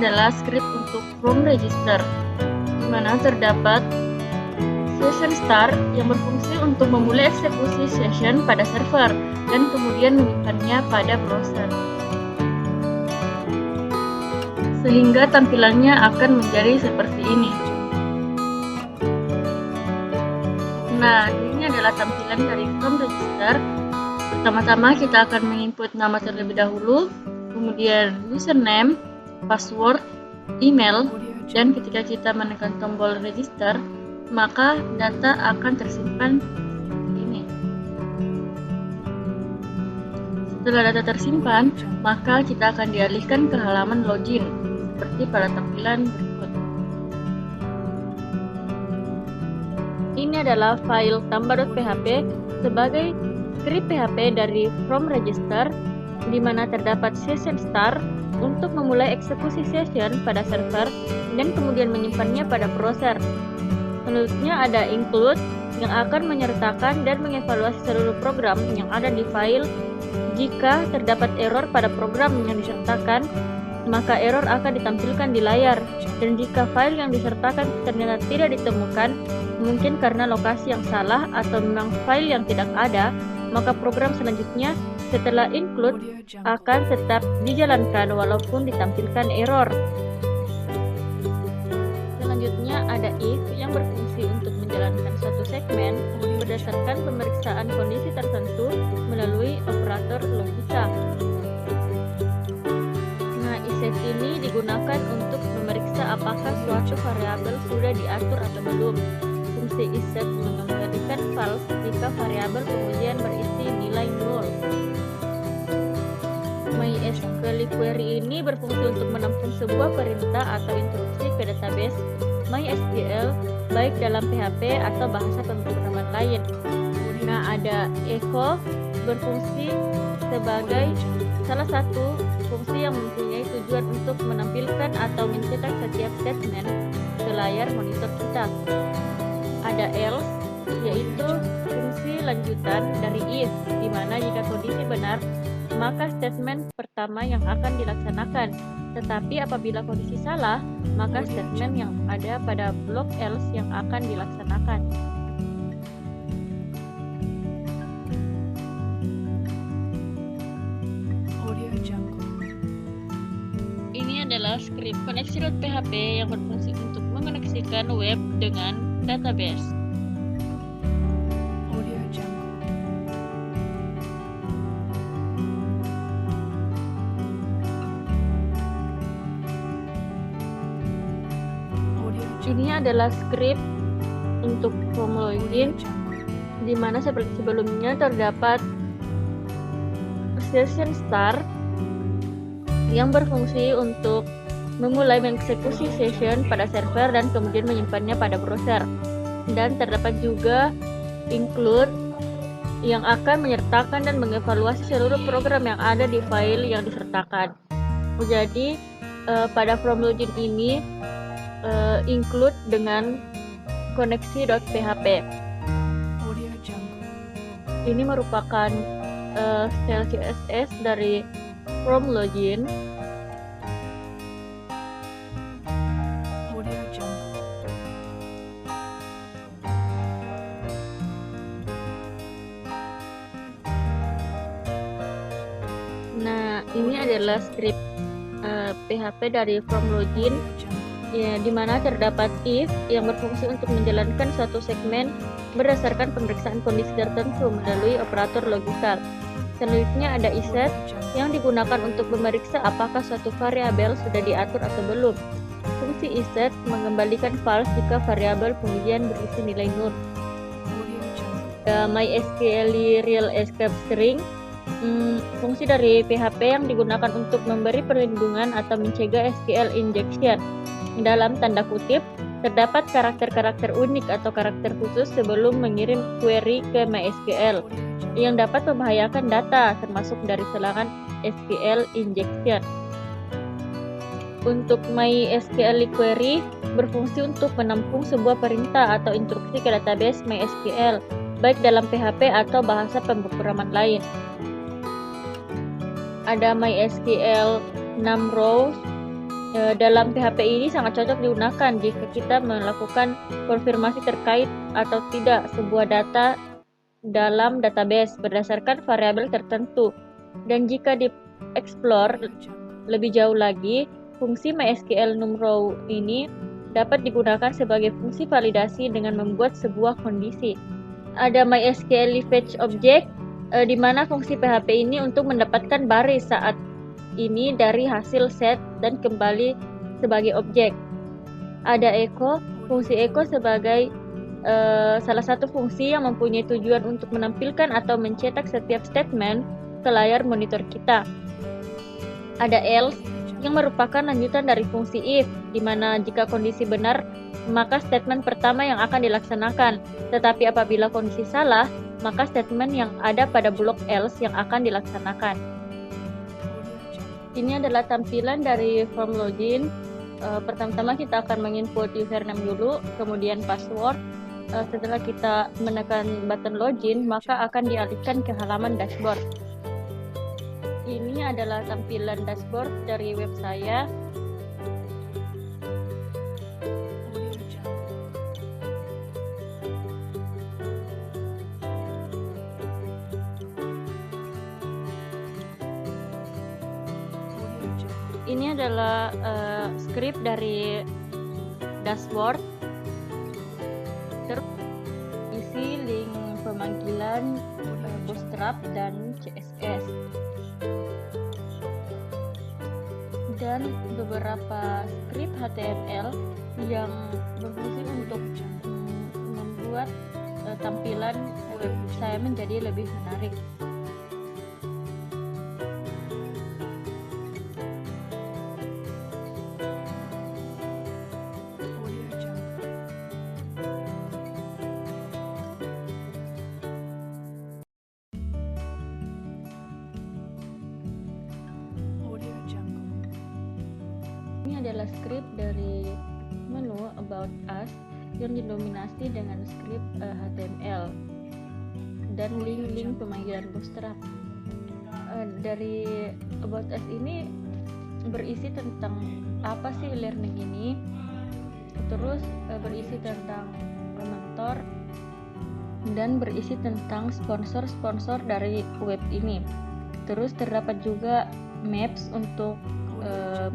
adalah script untuk from register, di mana terdapat session start yang berfungsi untuk memulai eksekusi session pada server dan kemudian menyimpannya pada browser, sehingga tampilannya akan menjadi seperti ini. Nah, ini adalah tampilan dari from register. Pertama-tama kita akan menginput nama terlebih dahulu, kemudian username, password, email, dan ketika kita menekan tombol register, maka data akan tersimpan seperti ini. Setelah data tersimpan, maka kita akan dialihkan ke halaman login, seperti pada tampilan berikut. Ini adalah file tambah.php sebagai script PHP dari from register, di mana terdapat session start untuk memulai eksekusi session pada server dan kemudian menyimpannya pada browser. Selanjutnya ada include yang akan menyertakan dan mengevaluasi seluruh program yang ada di file. Jika terdapat error pada program yang disertakan, maka error akan ditampilkan di layar, dan jika file yang disertakan ternyata tidak ditemukan, mungkin karena lokasi yang salah atau memang file yang tidak ada, maka program selanjutnya setelah include akan tetap dijalankan walaupun ditampilkan error. Selanjutnya ada if yang berfungsi untuk menjalankan suatu segmen berdasarkan pemeriksaan kondisi tertentu melalui operator logika. Nah, if ini digunakan untuk memeriksa apakah suatu variabel sudah diatur atau belum. Fungsi isset mengembalikan false jika variabel pengujian berisi nilai 0. MySQL query ini berfungsi untuk menampung sebuah perintah atau instruksi ke database MySQL baik dalam PHP atau bahasa pemrograman lain. Nah, ada echo berfungsi sebagai salah satu fungsi yang mempunyai tujuan untuk menampilkan atau mencetak setiap statement ke layar monitor kita. Ada else, yaitu fungsi lanjutan dari if, di mana jika kondisi benar, maka statement pertama yang akan dilaksanakan. Tetapi apabila kondisi salah, maka statement yang ada pada blok else yang akan dilaksanakan. Ini adalah script koneksi.php yang berfungsi untuk mengoneksikan web dengan database. Ini adalah script untuk from login, di mana seperti sebelumnya terdapat session start yang berfungsi untuk memulai mengeksekusi session pada server dan kemudian menyimpannya pada browser. Dan terdapat juga include yang akan menyertakan dan mengevaluasi seluruh program yang ada di file yang disertakan. Jadi pada from login ini include dengan koneksi.php. Ini merupakan style CSS dari from login. Nah, ini adalah script PHP dari from login, ya, di mana terdapat if yang berfungsi untuk menjalankan suatu segmen berdasarkan pemeriksaan kondisi tertentu melalui operator logikal. Selanjutnya ada isset yang digunakan untuk memeriksa apakah suatu variabel sudah diatur atau belum. Fungsi isset mengembalikan false jika variabel pengujian berisi nilai 0. MySQL real escape string, fungsi dari PHP yang digunakan untuk memberi perlindungan atau mencegah SQL injection. Dalam tanda kutip, terdapat karakter-karakter unik atau karakter khusus sebelum mengirim query ke MySQL yang dapat membahayakan data, termasuk dari serangan SQL injection. Untuk MySQL query berfungsi untuk menampung sebuah perintah atau instruksi ke database MySQL, baik dalam PHP atau bahasa pemrograman lain. Ada MySQL 6 rows dalam PHP ini sangat cocok digunakan jika kita melakukan konfirmasi terkait atau tidak sebuah data dalam database berdasarkan variabel tertentu. Dan jika di-explore lebih jauh lagi, fungsi MySQL NumRow ini dapat digunakan sebagai fungsi validasi dengan membuat sebuah kondisi. Ada MySQL fetch object, di mana fungsi PHP ini untuk mendapatkan baris saat ini dari hasil set dan kembali sebagai objek. Ada echo, fungsi echo sebagai salah satu fungsi yang mempunyai tujuan untuk menampilkan atau mencetak setiap statement ke layar monitor kita. Ada else, yang merupakan lanjutan dari fungsi if, di mana jika kondisi benar, maka statement pertama yang akan dilaksanakan, tetapi apabila kondisi salah, maka statement yang ada pada blok else yang akan dilaksanakan. Ini adalah tampilan dari form login. Pertama-tama kita akan menginput username dulu, kemudian password. Setelah kita menekan button login, maka akan dialihkan ke halaman dashboard. Ini adalah tampilan dashboard dari web saya. Ini adalah script dari dashboard. Terus isi link pemanggilan Bootstrap dan CSS, dan beberapa script HTML yang berfungsi untuk membuat tampilan web saya menjadi lebih menarik. Ini adalah script dari menu About Us yang didominasi dengan script HTML dan link-link pemanggilan Bootstrap. Dari About Us ini berisi tentang apa sih e-learning ini, terus berisi tentang mentor, dan berisi tentang sponsor-sponsor dari web ini. Terus terdapat juga maps untuk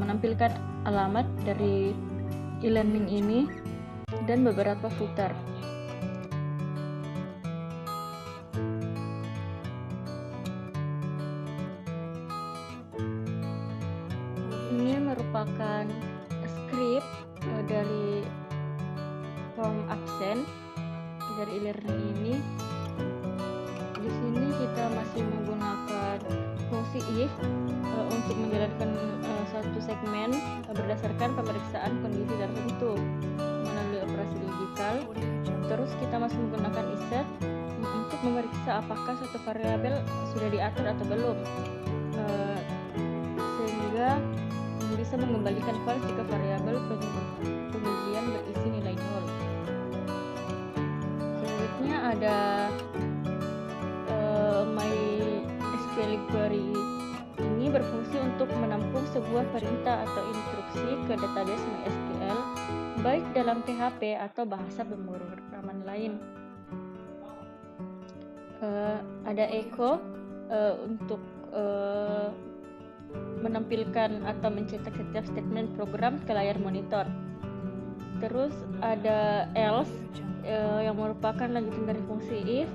menampilkan alamat dari e-learning ini dan beberapa footer. Ini merupakan script dari form absen dari e-learning ini. Di sini kita masih menggunakan fungsi if untuk menjalankan satu segmen berdasarkan pemeriksaan kondisi tertentu melalui operasi logikal. Terus kita masih menggunakan isset untuk memeriksa apakah suatu variabel sudah diatur atau belum, sehingga bisa mengembalikan false jika variabel pengujian berisi nilai 0. Selanjutnya ada MySQL query. Ini berfungsi untuk menampung sebuah perintah atau instruksi ke database MySQL, baik dalam PHP atau bahasa pemrograman lain. Ada echo untuk menampilkan atau mencetak setiap statement program ke layar monitor. Terus ada else yang merupakan lanjutan dari fungsi if.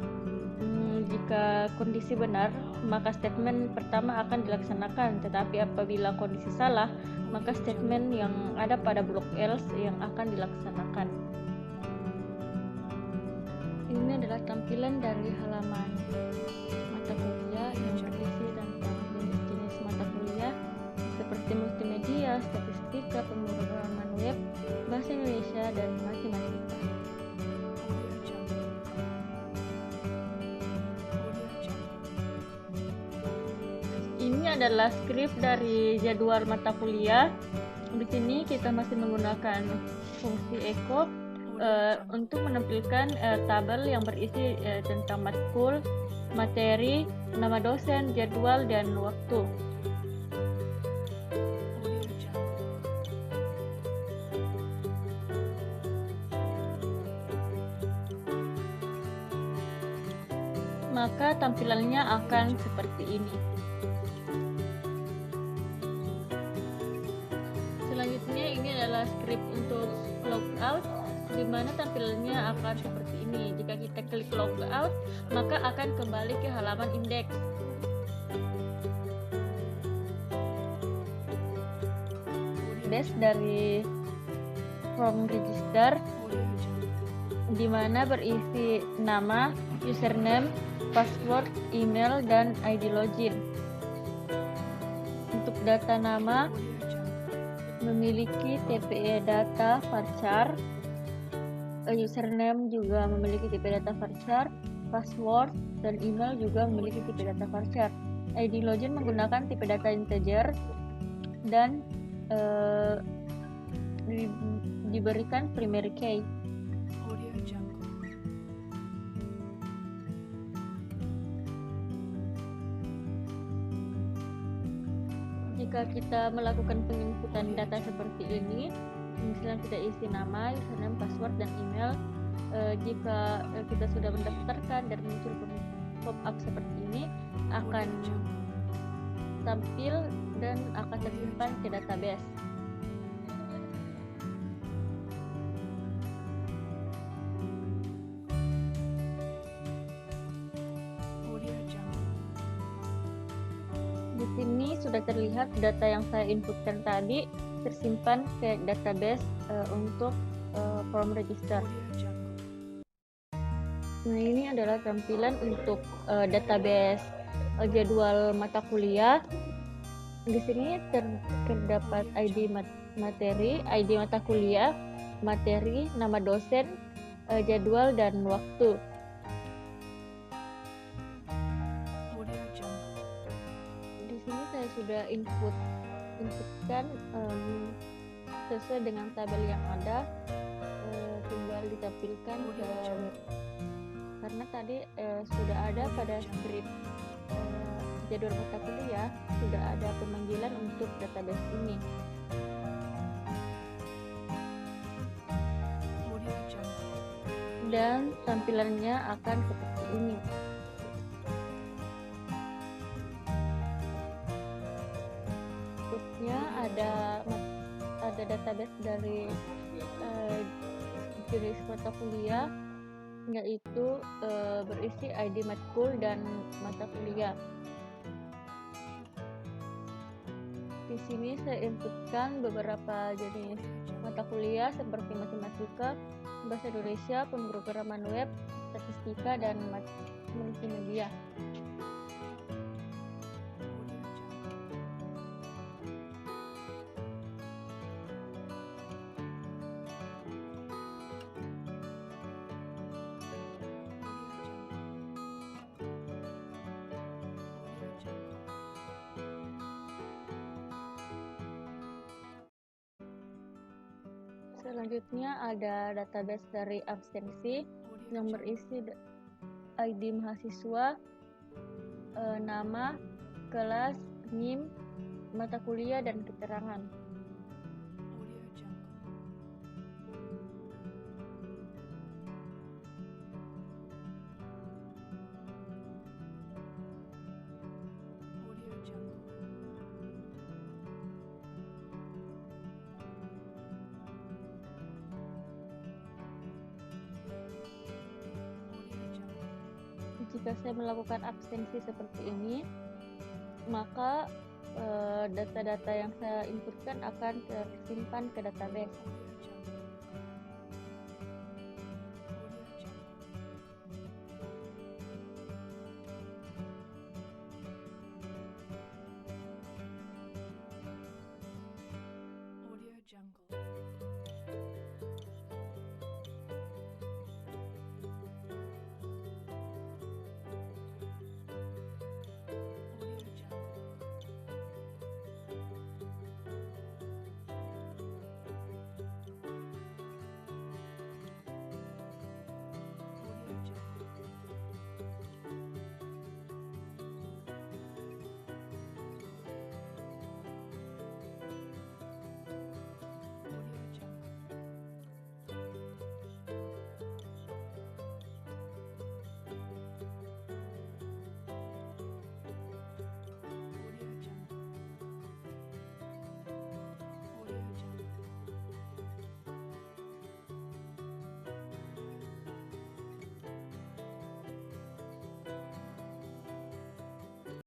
Jika kondisi benar, maka statement pertama akan dilaksanakan, tetapi apabila kondisi salah, maka statement yang ada pada blok else yang akan dilaksanakan. Ini adalah tampilan dari halaman mata kuliah yang berisi tentang jenis-jenis mata kuliah seperti multimedia, statistika, pemrograman web, bahasa Indonesia, dan matematika. Ini adalah script dari jadwal mata kuliah. Di sini kita masih menggunakan fungsi echo untuk menampilkan tabel yang berisi tentang matkul, materi, nama dosen, jadwal, dan waktu. maka tampilannya akan seperti ini. Selanjutnya ini adalah script untuk logout, di mana tampilannya akan seperti ini. Jika kita klik logout, maka akan kembali ke halaman indeks. Base dari form register, di mana berisi nama, username, password, email, dan ID login. Untuk data nama memiliki TPE data varchar, username juga memiliki TPE data varchar, password dan email juga memiliki tipe data varchar. ID login menggunakan tipe data integer dan diberikan primary key. Jika kita melakukan penginputan data seperti ini, misalnya kita isi nama, username, password, dan email, jika kita sudah mendaftarkan dan muncul pop-up seperti ini, akan tampil dan akan tersimpan ke database. Di sini sudah terlihat data yang saya inputkan tadi tersimpan ke database untuk form register. Nah, ini adalah tampilan untuk database jadwal mata kuliah. Di sini terdapat ID materi, ID mata kuliah, materi, nama dosen, jadwal, dan waktu. Di sini saya sudah inputkan sesuai dengan tabel yang ada, tinggal ditampilkan ke web. Karena tadi sudah ada pada script jadwal mata kuliah, sudah ada pemanggilan untuk database ini. Dan tampilannya akan seperti ini. Berikutnya ada database dari jenis mata kuliah, yaitu berisi ID matkul dan mata kuliah. Di sini saya inputkan beberapa jenis mata kuliah seperti matematika, bahasa Indonesia, pemrograman web, statistika, dan multimedia. Selanjutnya ada database dari absensi yang berisi ID mahasiswa, nama, kelas, NIM, mata kuliah, dan keterangan. Jika saya melakukan absensi seperti ini, maka data-data yang saya inputkan akan tersimpan ke database.